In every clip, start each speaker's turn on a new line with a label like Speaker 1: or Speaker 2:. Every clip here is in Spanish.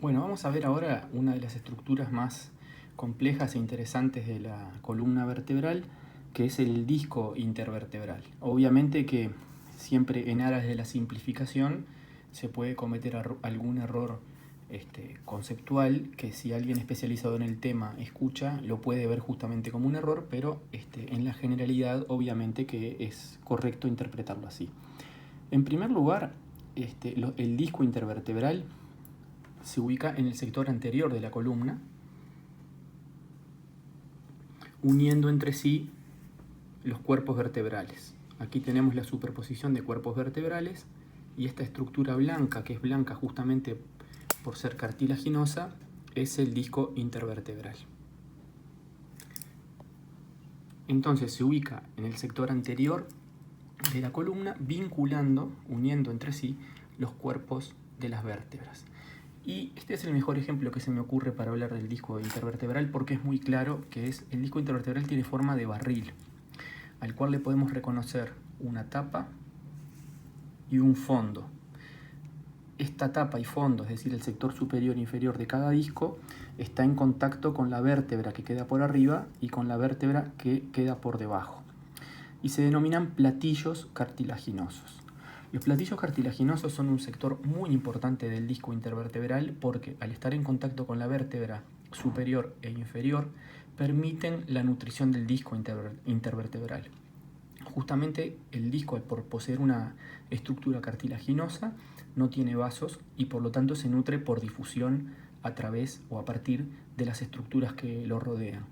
Speaker 1: Bueno, vamos a ver ahora una de las estructuras más complejas e interesantes de la columna vertebral, que es el disco intervertebral. Obviamente que siempre en aras de la simplificación se puede cometer algún error conceptual que si alguien especializado en el tema escucha lo puede ver justamente como un error, pero en la generalidad obviamente que es correcto interpretarlo así. En primer lugar, el disco intervertebral se ubica en el sector anterior de la columna, uniendo entre sí los cuerpos vertebrales. Aquí tenemos la superposición de cuerpos vertebrales y esta estructura blanca, que es blanca justamente por ser cartilaginosa, es el disco intervertebral. Entonces se ubica en el sector anterior de la columna, vinculando, uniendo entre sí los cuerpos de las vértebras. Y este es el mejor ejemplo que se me ocurre para hablar del disco intervertebral, porque es muy claro que el disco intervertebral tiene forma de barril, al cual le podemos reconocer una tapa y un fondo. Esta tapa y fondo, es decir, el sector superior e inferior de cada disco, está en contacto con la vértebra que queda por arriba y con la vértebra que queda por debajo. Y se denominan platillos cartilaginosos. Los platillos cartilaginosos son un sector muy importante del disco intervertebral porque al estar en contacto con la vértebra superior e inferior permiten la nutrición del disco intervertebral. Justamente el disco, por poseer una estructura cartilaginosa, no tiene vasos y por lo tanto se nutre por difusión a través o a partir de las estructuras que lo rodean.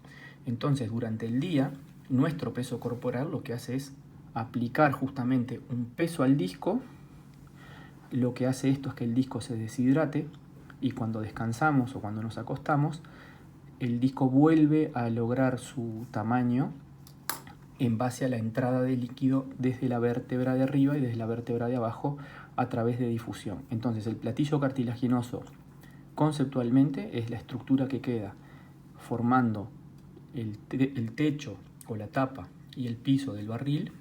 Speaker 1: Entonces, durante el día, nuestro peso corporal lo que hace es aplicar justamente un peso al disco. Lo que hace esto es que el disco se deshidrate y cuando descansamos o cuando nos acostamos, el disco vuelve a lograr su tamaño en base a la entrada de líquido desde la vértebra de arriba y desde la vértebra de abajo a través de difusión. Entonces el platillo cartilaginoso conceptualmente es la estructura que queda formando el techo o la tapa y el piso del barril.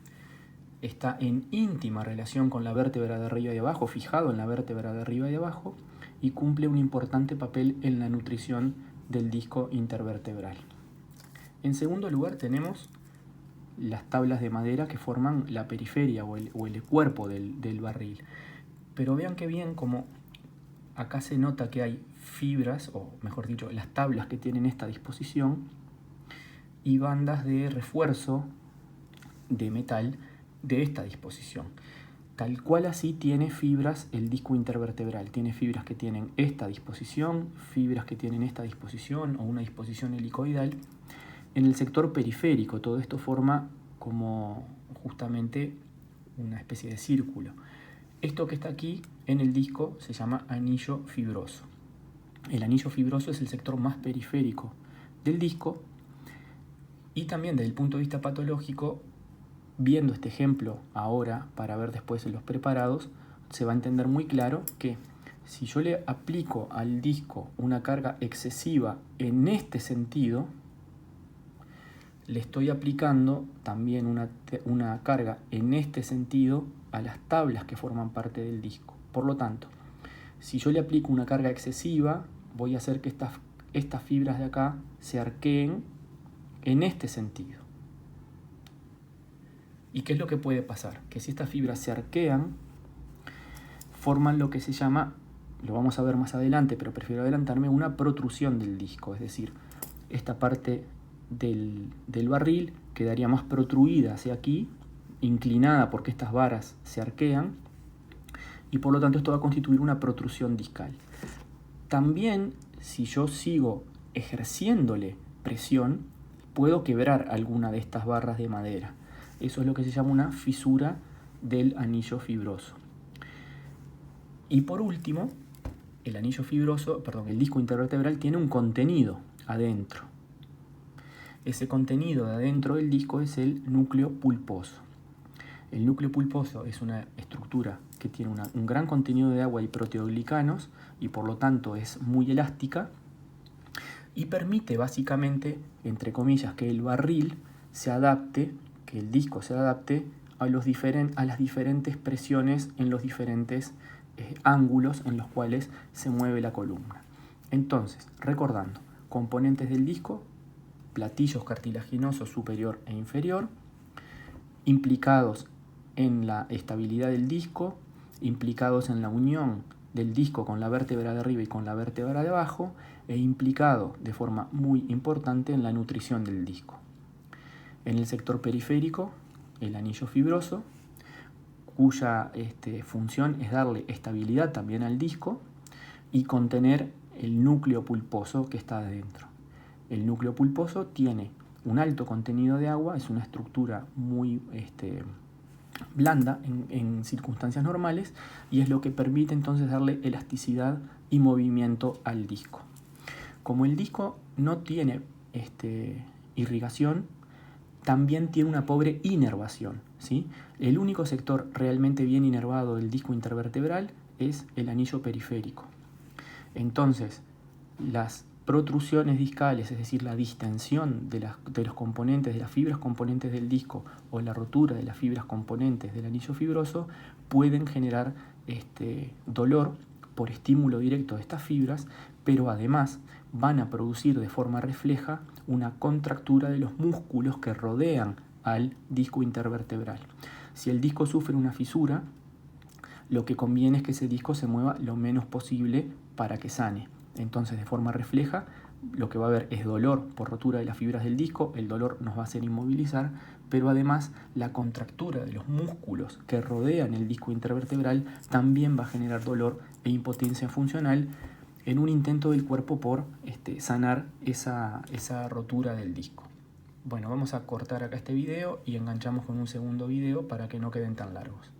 Speaker 1: Está en íntima relación con la vértebra de arriba y abajo, fijado en la vértebra de arriba y abajo, y cumple un importante papel en la nutrición del disco intervertebral. En segundo lugar tenemos las tablas de madera que forman la periferia o el cuerpo del barril. Pero vean que bien como acá se nota que hay fibras, o mejor dicho, las tablas que tienen esta disposición y bandas de refuerzo de metal de esta disposición. Tal cual así tiene fibras el disco intervertebral. Tiene fibras que tienen esta disposición, fibras que tienen esta disposición o una disposición helicoidal. En el sector periférico todo esto forma como justamente una especie de círculo. Esto que está aquí en el disco se llama anillo fibroso. El anillo fibroso es el sector más periférico del disco y también desde el punto de vista patológico, viendo este ejemplo ahora para ver después en los preparados, se va a entender muy claro que si yo le aplico al disco una carga excesiva en este sentido, le estoy aplicando también una carga en este sentido a las tablas que forman parte del disco. Por lo tanto, si yo le aplico una carga excesiva, voy a hacer que estas fibras de acá se arqueen en este sentido. ¿Y qué es lo que puede pasar? Que si estas fibras se arquean, forman lo que se llama, lo vamos a ver más adelante, pero prefiero adelantarme, una protrusión del disco. Es decir, esta parte del barril quedaría más protruida hacia aquí, inclinada porque estas varas se arquean, y por lo tanto esto va a constituir una protrusión discal. También, si yo sigo ejerciéndole presión, puedo quebrar alguna de estas barras de madera. Eso es lo que se llama una fisura del anillo fibroso. Y por último, el disco intervertebral tiene un contenido adentro. Ese contenido de adentro del disco es el núcleo pulposo. El núcleo pulposo es una estructura que tiene un gran contenido de agua y proteoglicanos y por lo tanto es muy elástica y permite básicamente, entre comillas, que el barril se adapte, que el disco se adapte a las diferentes presiones en los diferentes ángulos en los cuales se mueve la columna. Entonces, recordando, componentes del disco, platillos cartilaginosos superior e inferior, implicados en la estabilidad del disco, implicados en la unión del disco con la vértebra de arriba y con la vértebra de abajo, e implicado de forma muy importante en la nutrición del disco. En el sector periférico, el anillo fibroso, cuya función es darle estabilidad también al disco y contener el núcleo pulposo que está adentro. El núcleo pulposo tiene un alto contenido de agua, es una estructura muy blanda en circunstancias normales y es lo que permite entonces darle elasticidad y movimiento al disco. Como el disco no tiene irrigación, también tiene una pobre inervación, ¿sí? El único sector realmente bien inervado del disco intervertebral es el anillo periférico. Entonces, las protrusiones discales, es decir, la distensión de los componentes, de las fibras componentes del disco o la rotura de las fibras componentes del anillo fibroso, pueden generar dolor por estímulo directo de estas fibras, pero además van a producir de forma refleja una contractura de los músculos que rodean al disco intervertebral. Si el disco sufre una fisura, lo que conviene es que ese disco se mueva lo menos posible para que sane. Entonces, de forma refleja, lo que va a haber es dolor por rotura de las fibras del disco, el dolor nos va a hacer inmovilizar, pero además la contractura de los músculos que rodean el disco intervertebral también va a generar dolor e impotencia funcional en un intento del cuerpo por sanar esa rotura del disco. Bueno, vamos a cortar acá este video y enganchamos con un segundo video para que no queden tan largos.